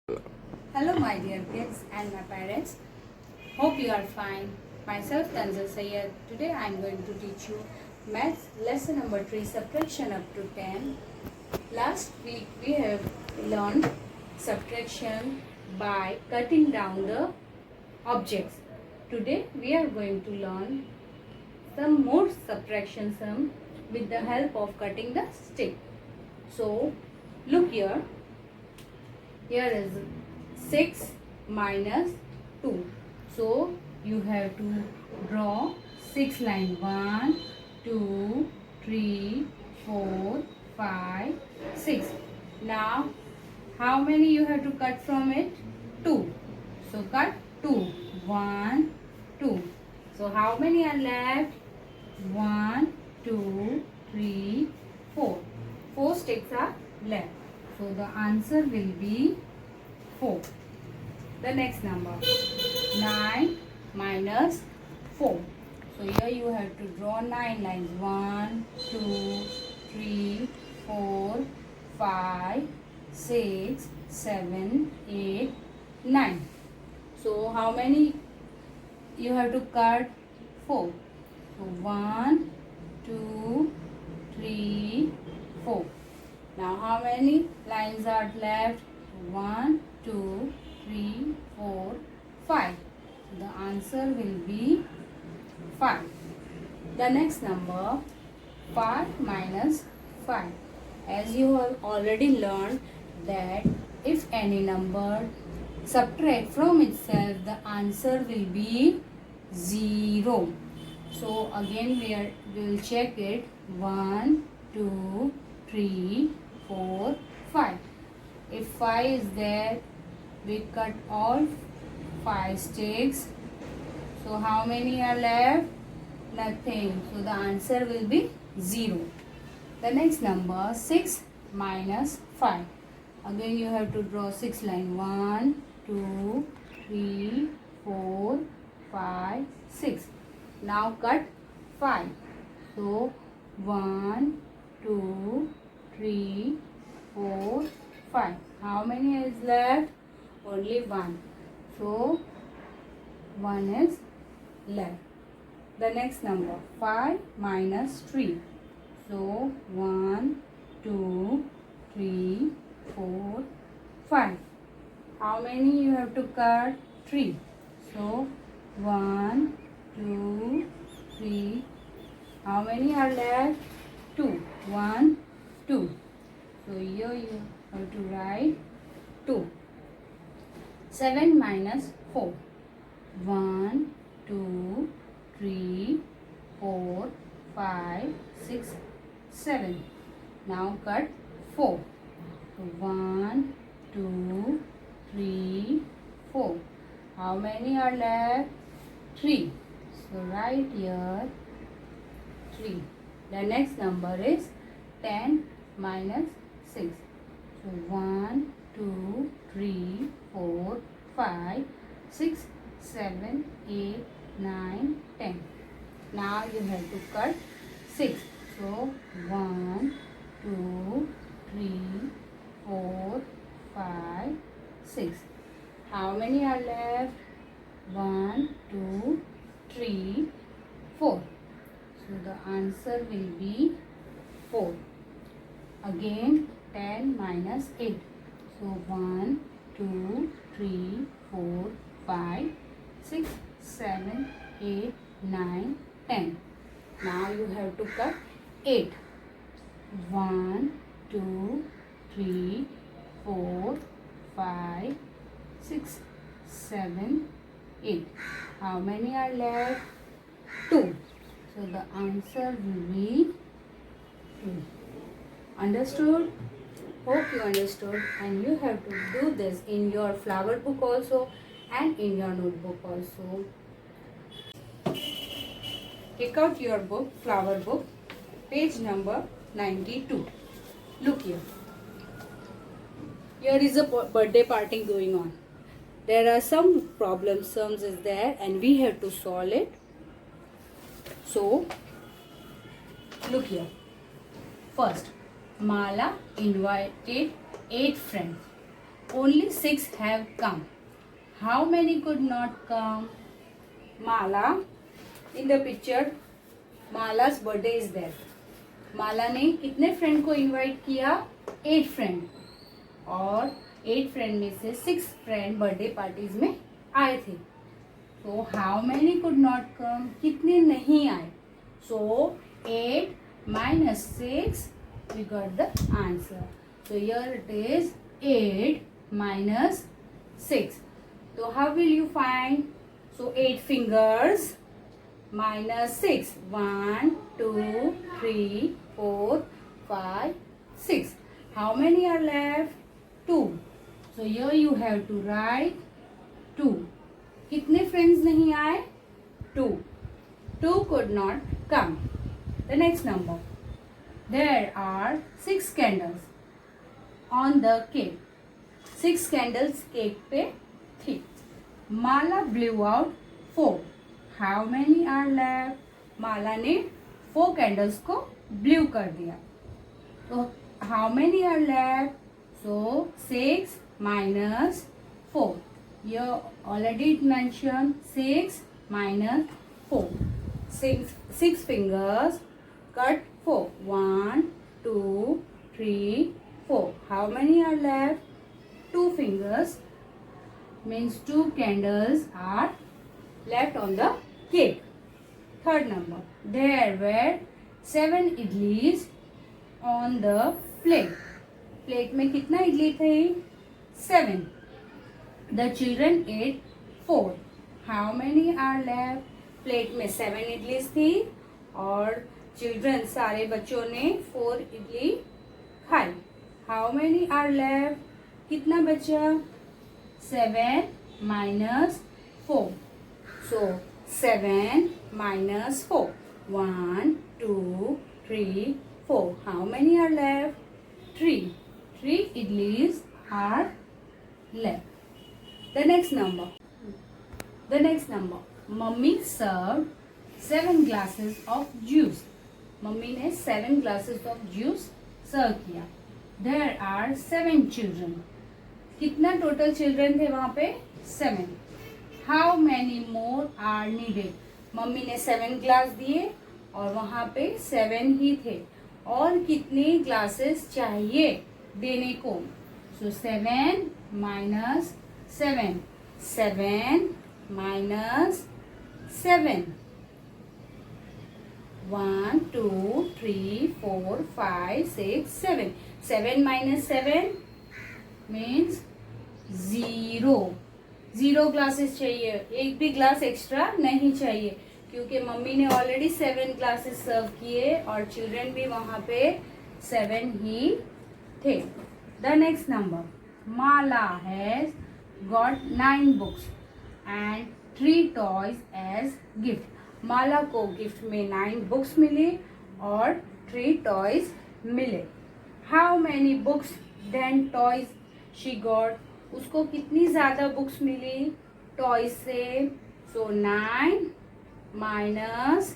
Hello, my dear kids and my parents. Hope you are fine. Myself, Tanzil Sayed. Today I am going to teach you maths lesson number 3, subtraction up to 10. Last week we have learned subtraction by cutting down the objects. Today we are going to learn some more subtraction sum with the help of cutting the stick. So, look here. Here is 6 minus 2. So you have to draw 6 line 1, 2, 3, 4, 5, 6. Now how many you have to cut from it? 2. So cut 2. 1, 2. So how many are left? 1, 2, 3, 4. 4 sticks are left. So the answer will be 4. The next number 9 minus 4. So here you have to draw 9 lines. 1, 2, 3, 4, 5, 6, 7, 8, 9. So how many you have to cut? 4. So 1, 2, 3, 4. Now how many lines are left? 1, 2, 3, 4, 5. The answer will be 5. The next number 5 minus 5. As you have already learned that if any number subtract from itself, the answer will be 0. So again we will check it. 1, 2, 3, 4, 5. If 5 is there, we cut all 5 sticks. So how many are left? Nothing. So the answer will be 0. The next number 6 minus 5. Again you have to draw 6 line. 1, 2, 3, 4, 5, 6. Now cut 5. So 1, 2, 3, 4, 5. How many is left? Only 1. So 1 is left. The next number 5 minus 3. So 1, 2, 3, 4, 5. How many you have to cut? 3. So 1, 2, 3. How many are left? 2. 1, 2. So here you have to write 2. 7 minus 4. 1, 2, 3, 4, 5, 6, 7. Now cut 4. So 1, 2, 3, 4. How many are left? 3. So write here 3. The next number is 10 minus 6. So 1, 2, 3, 4, 5, 6, 7, 8, 9, 10. Now you have to cut 6. So 1, 2, 3, 4, 5, 6. How many are left? 1, 2, 3, 4. So the answer will be 4. Again 10 minus 8. So 1, 2, 3, 4, 5, 6, 7, 8, 9, 10. Now you have to cut 8. 1, 2, 3, 4, 5, 6, 7, 8. How many are left? 2. So the answer will be 2. Understood? Hope you understood, and you have to do this in your flower book also and in your notebook also. Take out your book, flower book, page number 92. Look here. Here is a birthday party going on. There are some problem sums is there and we have to solve it. So, look here. First, Mala invited 8 friends. only 6 have come. How many could not come? Mala, in the picture, Mala's birthday is there. माला ने कितने friend को invite किया? 8 friend, और 8 friend में से 6 friend birthday parties में आए थे. तो how many could not come? कितने नहीं आए? सो 8 minus 6, we got the answer. So here it is 8 minus 6. So how will you find? So 8 fingers minus 6. 1, 2, 3, 4, 5, 6. How many are left? 2. So here you have to write 2. कितने friends नहीं आए? 2. 2 could not come. The next number. There are 6 candles on the cake. 6 candles cake पे थी. Mala blew out 4. How many are left? माला ने 4 candles को blue कर दिया. तो how many are left? So 6 minus 4. Here already it mentioned 6 minus 4. 6 fingers cut 4. 1, 2, 3, 4. How many are left? 2 fingers means 2 candles are left on the cake. Third number. There were 7 idlis on the plate. Plate में कितना इडली थे? 7. The children ate 4. How many are left? Plate में 7 idlis थी और children सारे बच्चों ने 4 इडली खाई. How many are left? कितना बचा? 7 minus 4. So 7 minus 4. 1, 2, 3, 4. How many are left? 3. 3 idlis are left. The next number. Mummy served 7 glasses of juice. Mummy ने 7 glasses of juice सर्व किया. There are 7 children. कितना टोटल चिल्ड्रन थे वहां पे? 7. How many more are needed? Mummy ने 7 glass दिए और वहां पे 7 ही थे. और कितने ग्लासेस चाहिए देने को? So 7 minus 7. 7 minus 7. 1, 2, 3, 4, 5, 6, 7. 7 minus 7 means 0. 0 glasses चाहिए. एक भी ग्लास एक्स्ट्रा नहीं चाहिए क्योंकि मम्मी ने ऑलरेडी 7 ग्लासेस सर्व किए और चिल्ड्रन भी वहां पे 7 ही थे. The next number. Mala has got 9 books and 3 toys as gift. Mala को गिफ्ट में 9 बुक्स मिली और 3 टॉयज मिले. How many books then toys she got? उसको कितनी ज्यादा बुक्स मिली टॉयज से? सो 9 minus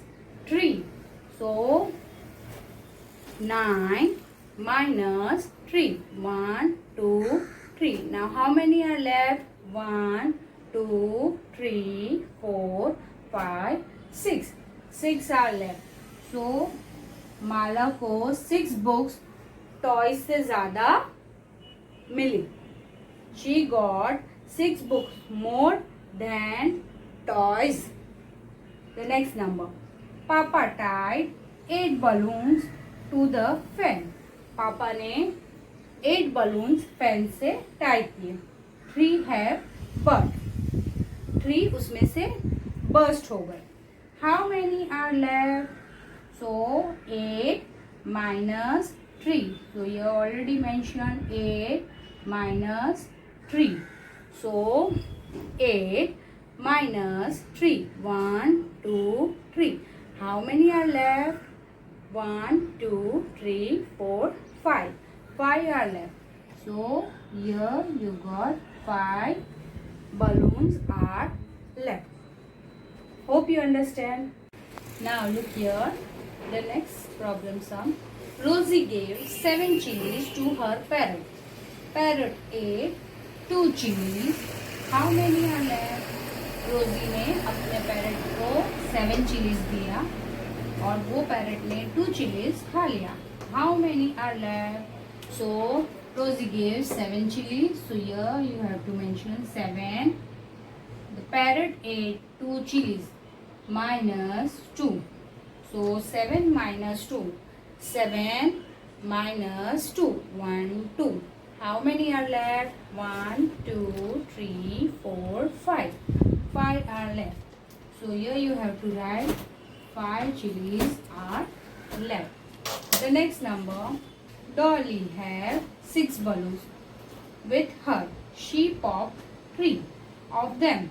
3. So 9 minus 3. 1, 2, 3. Now how many are left? 1, 2, 3, 4, 5, 6. 6 are left. So माला को 6 books toys से ज्यादा मिली. She got 6 books more than toys. The next number. Papa tied 8 balloons to the fan. पापा ने 8 balloons fan से tie किए. 3 have burst. 3 उसमें से burst हो गए. How many are left? So 8 minus 3. So you already mentioned 8 minus 3. So 8 minus 3. 1, 2, 3. How many are left? 1, 2, 3, 4, 5. 5 are left. So here you got 5 balloons are left. Hope you understand. Now look here. The next problem sum. Rosie gave 7 chilies to her parrot. Parrot ate 2 chilies. How many are left? रोजी ने अपने parrot को 7 chillies दिया और वो parrot ने 2 chillies खा लिया. How many are left? So Rosie gave 7 chilies. So here you have to mention 7. The parrot ate 2 chilies minus 2. So 7 minus 2. 7 minus 2. 1, 2. How many are left? 1, 2, 3, 4, 5. 5 are left. So here you have to write 5 chilies are left. The next number, Dolly had 6 balloons with her. She popped 3 of them.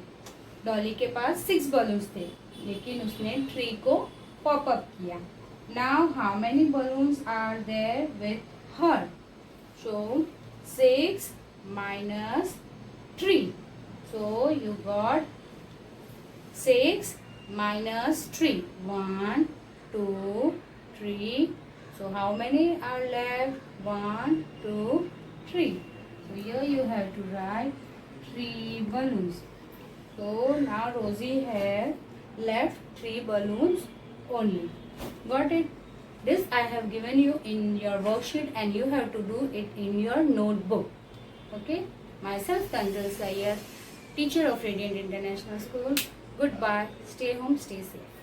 Dolly के पास 6 balloons थे, लेकिन उसने 3 को pop up किया. Now how many balloons are there with her? So 6 minus 3. So you got 6 minus 3. 1, 2, 3. So how many are left? 1, 2, 3. So here you have to write 3 balloons. So now Rosie has left 3 balloons only. Got it? This I have given you in your worksheet and you have to do it in your notebook. Okay? Myself Tanzil Sayyed, teacher of Radiant International School. Goodbye. Stay home, stay safe.